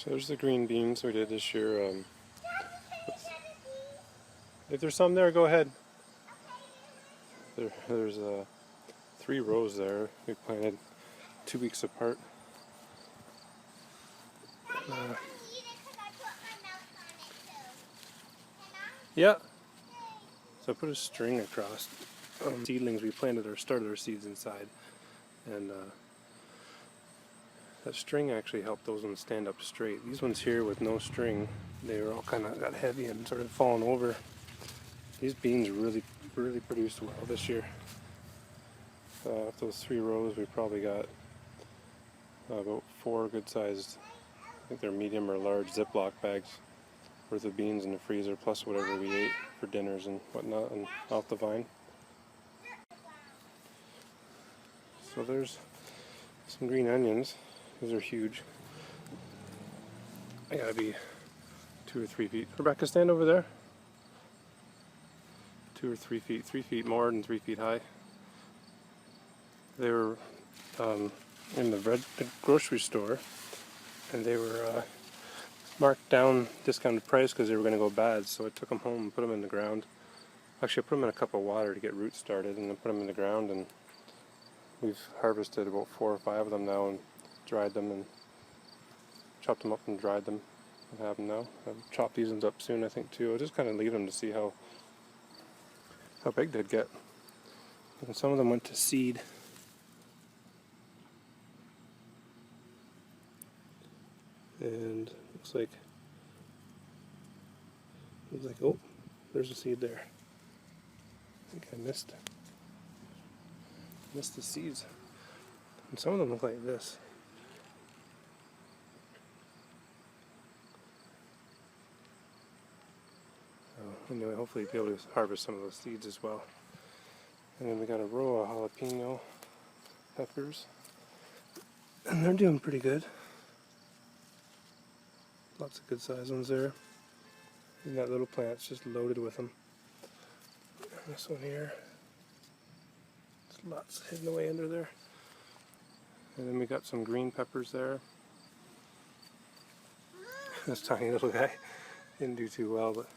So there's the green beans we did this year. If there's some there, go ahead. There's 3 rows there. We planted 2 weeks apart. Yeah. So I put a string across seedlings. We started our seeds inside, and that string actually helped those ones stand up straight. These ones here with no string, they were all kind of got heavy and sort of falling over. These beans really produced well this year. Of those 3 rows, we probably got about 4 good-sized, I think they're medium or large Ziploc bags worth of beans in the freezer, plus whatever we ate for dinners and whatnot, and off the vine. So there's some green onions. These are huge. They gotta be 2 or 3 feet. Rebecca, stand over there. 2 or 3 feet, 3 feet more than 3 feet high. They were in the grocery store, and they were marked down, discounted price because they were going to go bad. So I took them home and put them in the ground. Actually, I put them in a cup of water to get roots started, and then put them in the ground. And we've harvested about 4 or 5 of them now, and dried them and chopped them up and dried them, and have them now. I'll chop these ones up soon, I think, too. I'll just kind of leave them to see how big they'd get. And some of them went to seed. And looks like, oh, there's a seed there. I think I missed the seeds. And some of them look like this. So anyway, hopefully be able to harvest some of those seeds as well. And then we got a row of jalapeno peppers, and they're doing pretty good. Lots of good sized ones there. And that little plant's just loaded with them. And this one here, there's lots hidden away under there. And then we got some green peppers there. This tiny little guy didn't do too well, but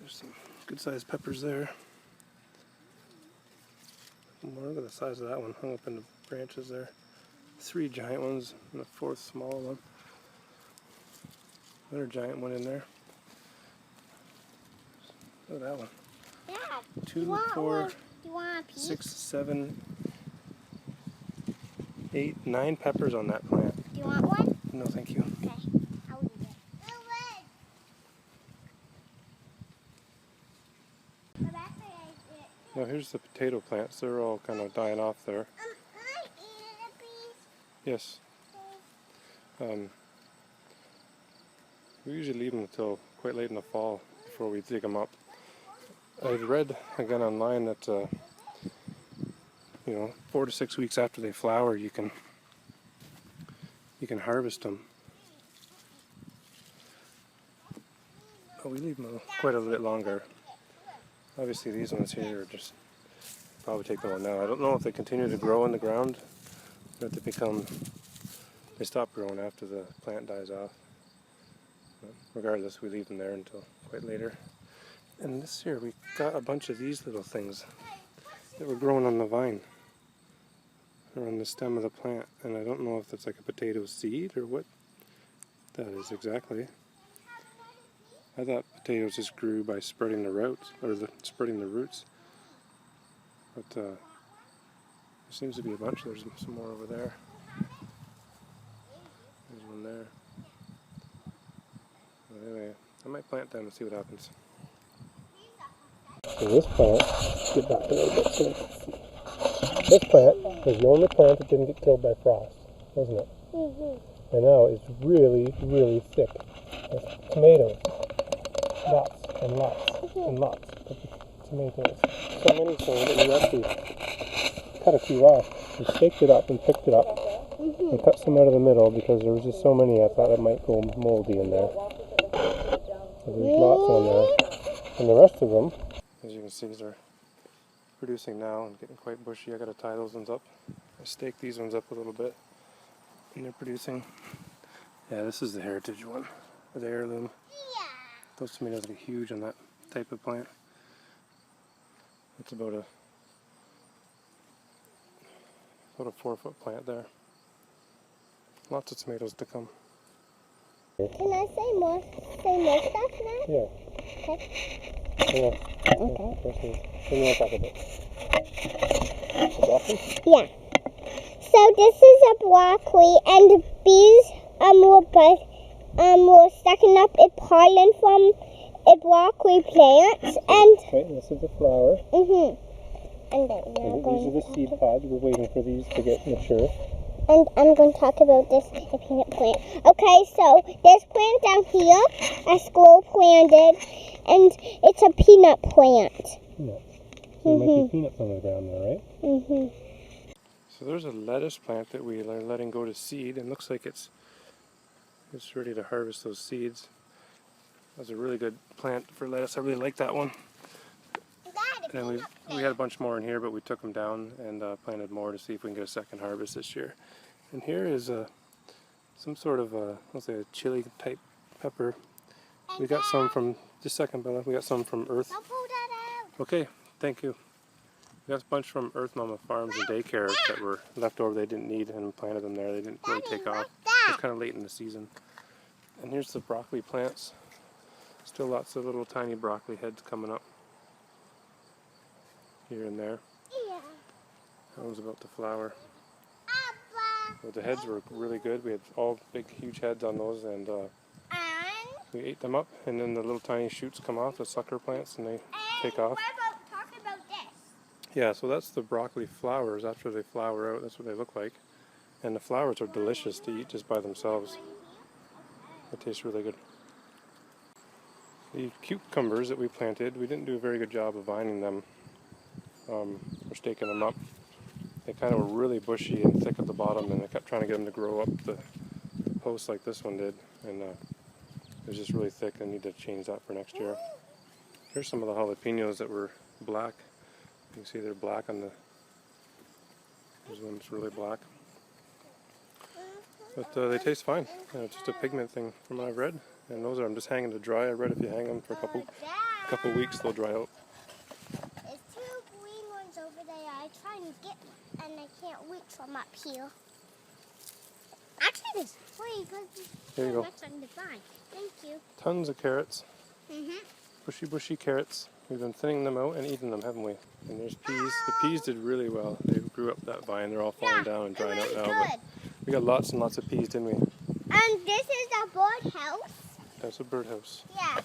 there's some good sized peppers there. More, look at the size of that one, hung up in the branches there. 3 giant ones and a 4th small one. Another giant one in there. Look at that one. Dad, 2, 4, 6, 7, 8, 9 peppers on that plant. Do you want one? No, thank you. Okay, I'll eat it. Now here's the potato plants. They're all kind of dying off there. Yes. We usually leave them until quite late in the fall before we dig them up. I'd read again online that 4 to 6 weeks after they flower, you can harvest them. But we leave them quite a bit longer. Obviously, these ones here are just probably take them on now. I don't know if they continue to grow in the ground, or if they stop growing after the plant dies off. But regardless, we leave them there until quite later. And this year we got a bunch of these little things that were growing on the vine, or on the stem of the plant. And I don't know if that's like a potato seed or what that is exactly. I thought potatoes just grew by spreading the roots, spreading the roots. But there seems to be a bunch. There's some more over there. There's one there. Well, anyway, I might plant them and see what happens. So this plant, get back a little bit so you can see. This plant was the only plant that didn't get killed by frost, wasn't it? Mm-hmm. And now it's really, really thick. There's tomatoes. Lots and lots and lots of tomatoes. So many so that we actually cut a few off. We staked it up and picked it up and cut some out of the middle because there was just so many I thought it might go moldy in there. So there's lots on there. And the rest of them, as you can see, they're producing now and getting quite bushy. I gotta tie those ones up I staked these ones up a little bit, and they're producing. Yeah, this is the heritage one, the heirloom. Yeah. Those tomatoes are huge on that type of plant. It's about a 4-foot plant there. Lots of tomatoes to come. Can I say more stuff now? Yeah. Okay. Yeah. Okay. What do you want to talk about? The broccoli? Yeah. So this is a broccoli, and the bees were sucking up a pollen from a broccoli plant, and Wait, this is the flower. And then we're These are the seed pods. We're waiting for these to get mature. And I'm going to talk about this peanut plant. Okay, so this plant down here, a Sklo planted, and it's a peanut plant. Peanuts. So there might be peanuts on the ground there, right? So there's a lettuce plant that we are letting go to seed, and looks like it's ready to harvest those seeds. That's a really good plant for lettuce. I really like that one. And we had a bunch more in here, but we took them down and planted more to see if we can get a second harvest this year. And here is some sort of let's say a chili type pepper. We got some from, just a second, Bella. We got some from Earth. Don't pull that out. Okay, thank you. We got a bunch from Earth Mama Farms and Daycare that were left over they didn't need, and planted them there. They didn't really take off. It was kind of late in the season. And here's the broccoli plants. Still lots of little tiny broccoli heads coming up here and there. Yeah. That one's about to flower. Abba. But the heads were really good. We had all big, huge heads on those, and we ate them up. And then the little tiny shoots come off, the sucker plants, and they take off. What about talking about this? Yeah, so that's the broccoli flowers. After they flower out, that's what they look like. And the flowers are delicious to eat just by themselves. They taste really good. The cucumbers that we planted, we didn't do a very good job of vining them or staking them up. They kind of were really bushy and thick at the bottom, and I kept trying to get them to grow up the posts like this one did, and it was just really thick. I need to change that for next year. Here's some of the jalapenos that were black. You can see they're black on the, there's one that's really black. But they taste fine. It's just a pigment thing from what I've read. And those are, I'm just hanging to dry. I read if you hang them for a couple weeks, they'll dry out. There's two green ones over there. I try and get one, and I can't reach from up here. Actually, there's three because There you go. much on the vine. Thank you. Tons of carrots. Bushy carrots. We've been thinning them out and eating them, haven't we? And there's peas. The peas did really well. They grew up that vine. They're all falling down and drying out now. But we got lots and lots of peas, didn't we? And this is a bird house. That's a birdhouse. Yeah.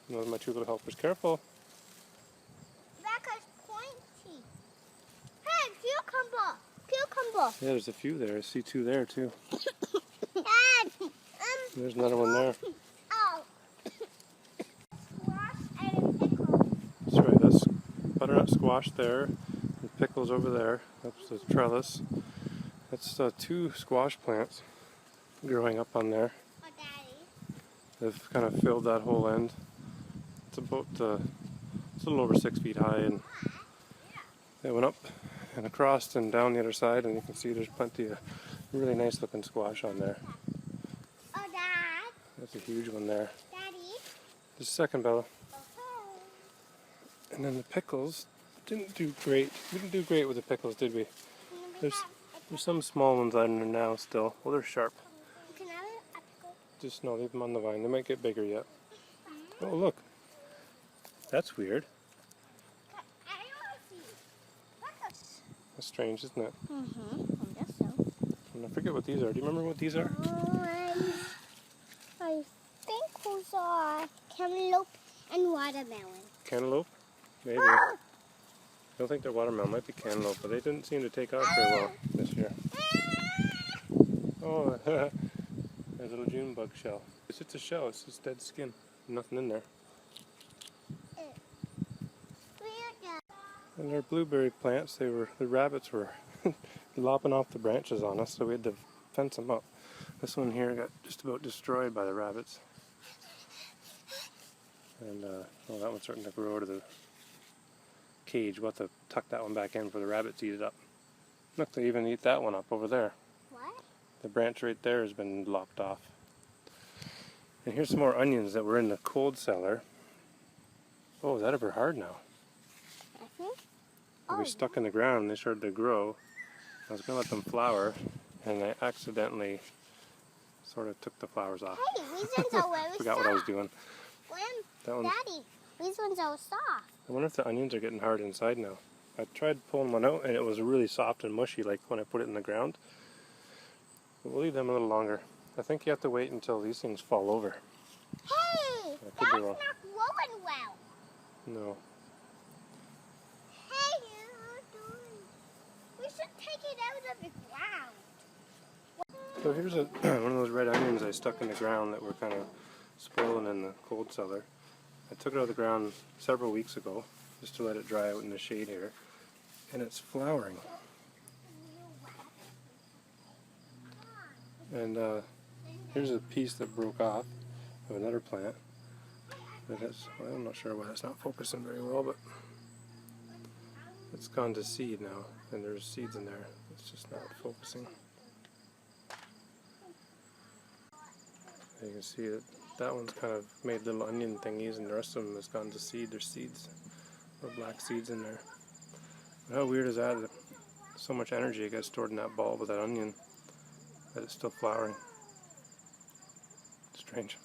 And those are my two little helpers. Careful. Becca's pointy. Hey, cucumber. Yeah, there's a few there. I see two there too. Dad. There's another one there. Oh. Squash and pickle. That's right. That's butternut squash there. And pickles over there. That's the trellis. That's two squash plants growing up on there. Oh, Daddy. They've kind of filled that whole end. It's about it's a little over 6 feet high, and they went up and across and down the other side, and you can see there's plenty of really nice looking squash on there. Oh, Dad. That's a huge one there. Daddy. Just a second, Bella. Okay. And then the pickles didn't do great. We didn't do great with the pickles, did we? There's some small ones on there now still. Well, they're sharp. Can I have a pickle? Just no, leave them on the vine. They might get bigger yet. Oh, look. That's weird. I want to see. Pickles. That's strange, isn't it? I guess so. And I forget what these are. Do you remember what these are? I think those are cantaloupe and watermelon. Cantaloupe? Maybe. I don't think they're watermelon. Might be cantaloupe, but they didn't seem to take off very well this year. Oh, there's a little June bug shell. It's just a shell. It's just dead skin. Nothing in there. And our blueberry plants, the rabbits were lopping off the branches on us, so we had to fence them up. This one here got just about destroyed by the rabbits. And well, that one's starting to grow out of the cage. We'll have to tuck that one back in for the rabbits to eat it up. Look, they even eat that one up over there. What? The branch right there has been lopped off. And here's some more onions that were in the cold cellar. Oh, is that ever hard now? Mm-hmm. They were stuck in the ground and they started to grow. I was going to let them flower, and I accidentally sort of took the flowers off. Hey, these ones are very Forgot what I was doing. That one's, Daddy, these ones are soft. I wonder if the onions are getting hard inside now. I tried pulling one out and it was really soft and mushy like when I put it in the ground. But we'll leave them a little longer. I think you have to wait until these things fall over. Hey, could that's be not wrong. growing well. No. Hey, we should take it out of the ground. So here's one of those red onions I stuck in the ground that were kind of spoiling in the cold cellar. I took it out of the ground several weeks ago just to let it dry out in the shade here. And it's flowering. And here's a piece that broke off of another plant. Well, I'm not sure why that's not focusing very well, but it's gone to seed now, and there's seeds in there. It's just not focusing. And you can see that one's kind of made little onion thingies, and the rest of them has gone to seed. There's seeds, little black seeds in there. But how weird is that? So much energy gets stored in that bulb with that onion that it's still flowering. Strange.